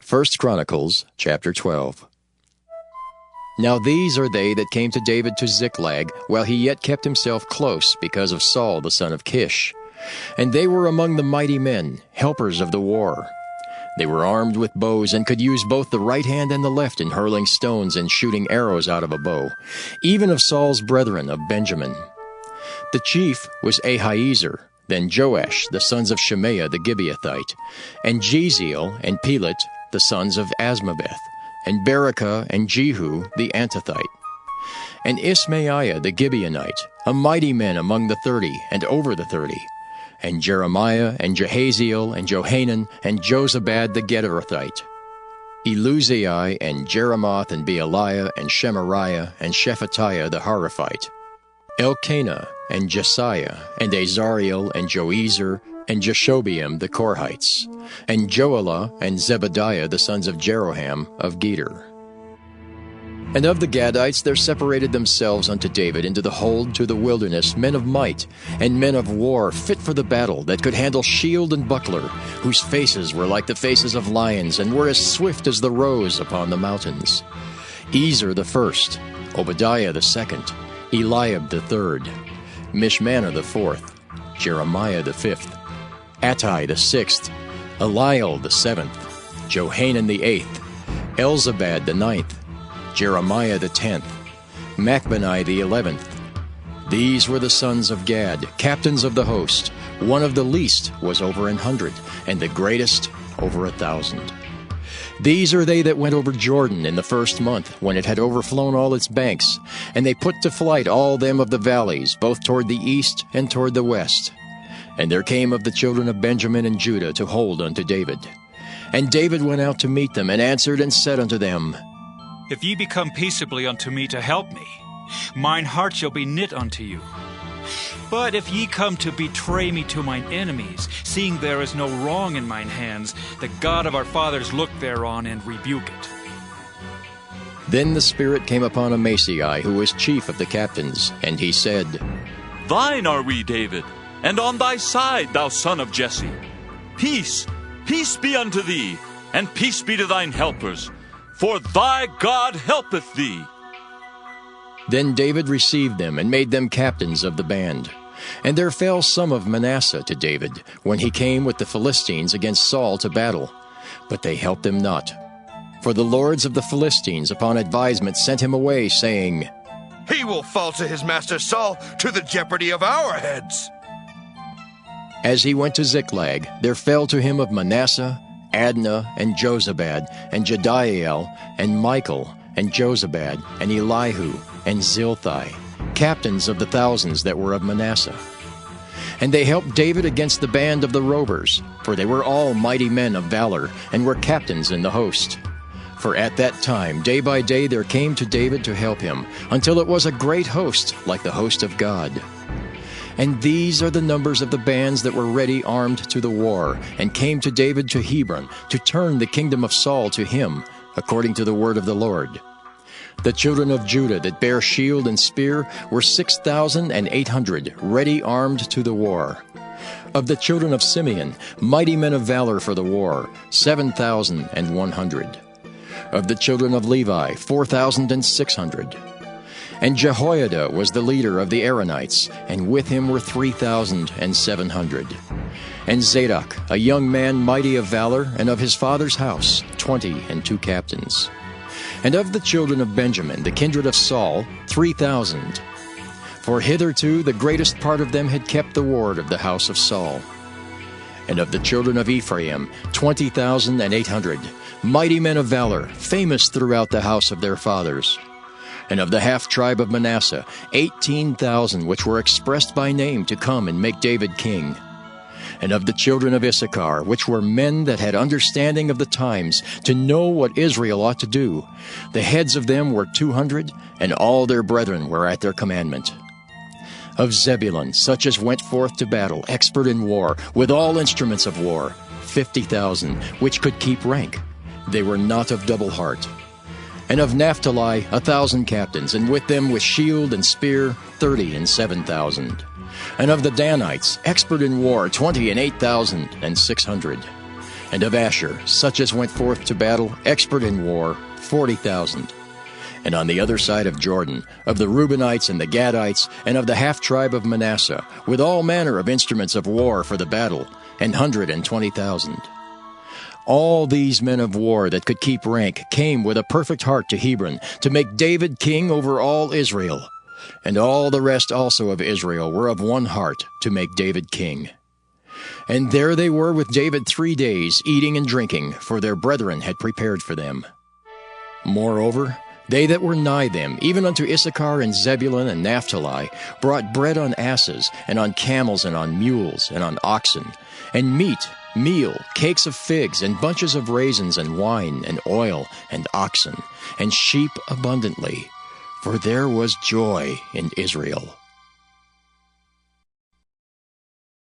1 Chronicles, chapter 12. Now these are they that came to David to Ziklag, while he yet kept himself close because of Saul the son of Kish. And they were among the mighty men, helpers of the war. They were armed with bows and could use both the right hand and the left in hurling stones and shooting arrows out of a bow, even of Saul's brethren of Benjamin. The chief was Ahiezer, then Joash, the sons of Shemaiah the Gibeathite, and Jeziel and Pelet, the sons of Asmaveth, and Berekah and Jehu the Antothite, and Ismaiah the Gibeonite, a mighty man among the 30 and over the 30, and Jeremiah and Jehaziel and Johanan and Jozabad the Gederathite, Eluzai and Jeremoth and Bealiah and Shemariah and Shephatiah the Haraphite, Elkanah and Jesiah and Azariel and Joezer and Jeshobeam the Korhites, and Joelah and Zebadiah the sons of Jeroham of Geder. And of the Gadites there separated themselves unto David into the hold to the wilderness men of might, and men of war fit for the battle, that could handle shield and buckler, whose faces were like the faces of lions, and were as swift as the roes upon the mountains. Ezer the first, Obadiah the second, Eliab the third, Mishmanah the fourth, Jeremiah the fifth, Attai the sixth, Eliel the seventh, Johanan the eighth, Elzabad the ninth, Jeremiah the 10th, Machbani the 11th. These were the sons of Gad, captains of the host. One of the least was over 100, and the greatest over 1,000. These are they that went over Jordan in the first month, when it had overflown all its banks, and they put to flight all them of the valleys, both toward the east and toward the west. And there came of the children of Benjamin and Judah to hold unto David. And David went out to meet them, and answered and said unto them, If ye be come peaceably unto me to help me, mine heart shall be knit unto you. But if ye come to betray me to mine enemies, seeing there is no wrong in mine hands, the God of our fathers look thereon and rebuke it. Then the Spirit came upon Amasai, who was chief of the captains, and he said, Thine are we, David, and on thy side, thou son of Jesse. Peace, peace be unto thee, and peace be to thine helpers, for thy God helpeth thee. Then David received them, and made them captains of the band. And there fell some of Manasseh to David, when he came with the Philistines against Saul to battle. But they helped him not. For the lords of the Philistines upon advisement sent him away, saying, He will fall to his master Saul, to the jeopardy of our heads. As he went to Ziklag, there fell to him of Manasseh Adnah and Jozabad, and Jediael, and Michael, and Jozabad, and Elihu, and Zilthai, captains of the thousands that were of Manasseh. And they helped David against the band of the rovers, for they were all mighty men of valor, and were captains in the host. For at that time, day by day, there came to David to help him, until it was a great host, like the host of God. And these are the numbers of the bands that were ready armed to the war, and came to David to Hebron, to turn the kingdom of Saul to him, according to the word of the Lord. The children of Judah that bare shield and spear were 6,800, ready armed to the war. Of the children of Simeon, mighty men of valor for the war, 7,100. Of the children of Levi, 4,600. And Jehoiada was the leader of the Aaronites, and with him were 3,700. And Zadok, a young man mighty of valor, and of his father's house, 22 captains. And of the children of Benjamin, the kindred of Saul, 3,000. For hitherto the greatest part of them had kept the ward of the house of Saul. And of the children of Ephraim, 20,800, mighty men of valor, famous throughout the house of their fathers. And of the half-tribe of Manasseh, 18,000, which were expressed by name to come and make David king. And of the children of Issachar, which were men that had understanding of the times, to know what Israel ought to do, the heads of them were 200, and all their brethren were at their commandment. Of Zebulun, such as went forth to battle, expert in war, with all instruments of war, 50,000, which could keep rank. They were not of double heart. And of Naphtali 1,000 captains, and with them with shield and spear 37,000. And of the Danites, expert in war, 28,600. And of Asher, such as went forth to battle, expert in war, 40,000. And on the other side of Jordan, of the Reubenites and the Gadites, and of the half-tribe of Manasseh, with all manner of instruments of war for the battle, 120,000. All these men of war that could keep rank came with a perfect heart to Hebron, to make David king over all Israel. And all the rest also of Israel were of one heart to make David king. And there they were with David 3 days, eating and drinking, for their brethren had prepared for them. Moreover, they that were nigh them, even unto Issachar and Zebulun and Naphtali, brought bread on asses, and on camels, and on mules, and on oxen, and meat, meal, cakes of figs, and bunches of raisins, and wine, and oil, and oxen, and sheep abundantly. For there was joy in Israel.